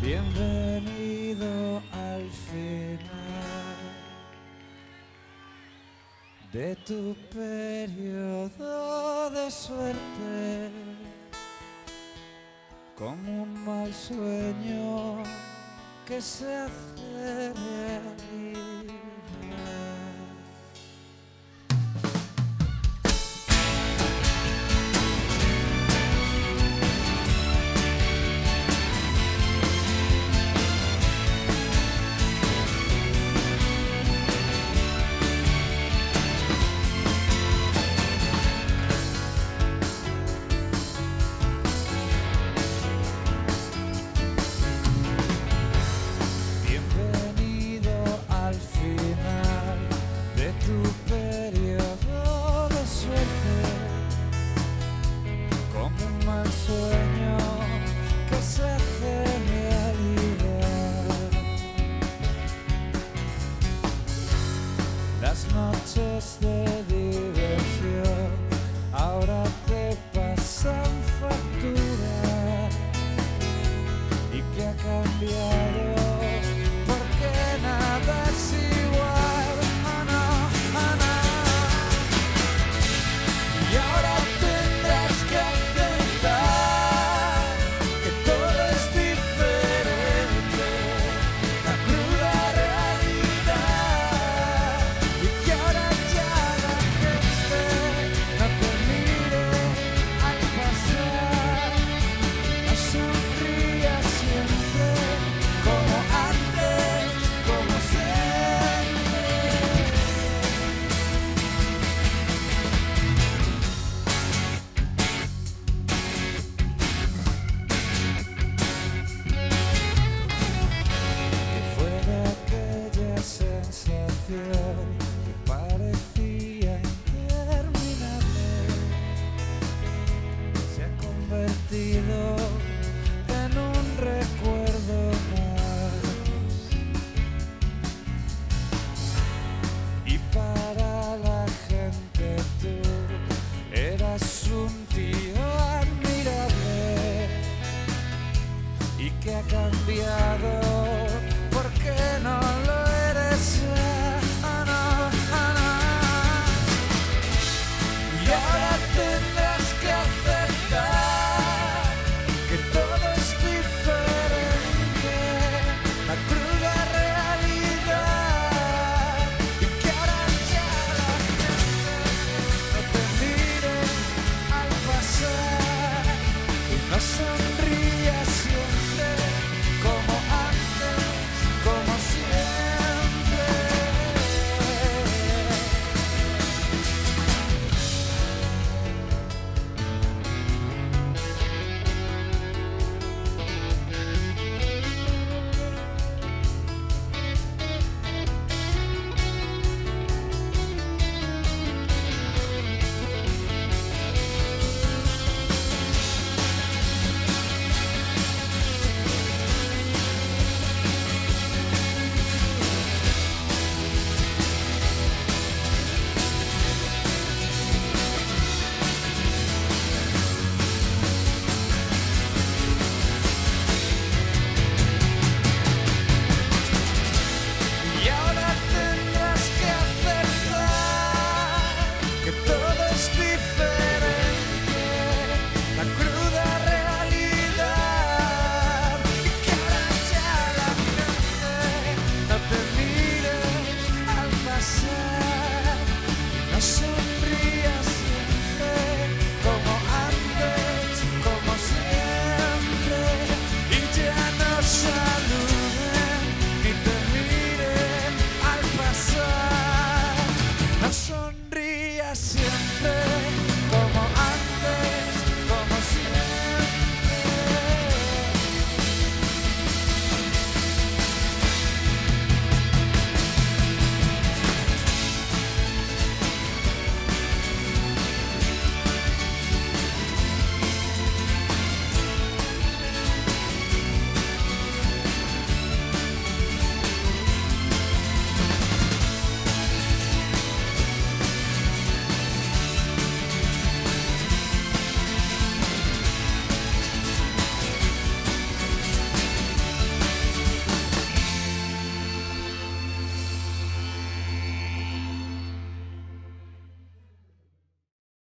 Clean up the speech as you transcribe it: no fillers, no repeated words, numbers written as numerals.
Bienvenido al final de tu periodo de suerte, como un mal sueño que se hace realidad. Las noches de diversión ahora te pasan factura. ¿Y qué ha cambiado? Porque nada es igual. Oh no, oh no. Y ahora tendrás que aceptar que todo es diferente, la cruda realidad. Y que ahora ya la gente no te mire al pasar, no sonrías siempre como antes, como siempre. Que fue de aquella sensación que parecía interminable, se ha convertido en un recuerdo más. Y para la gente tú eras un tío admirable. ¿Y que ha cambiado? ¿Por qué no lo eres ya? Oh no, oh no. Y ahora tendrás que aceptar que todo es diferente, la cruda realidad. Y que ahora ya la gente no te mire al pasar y no sonrías siempre como antes, como siempre. Y ahora tendrás que aceptar que todo es diferente, la cruz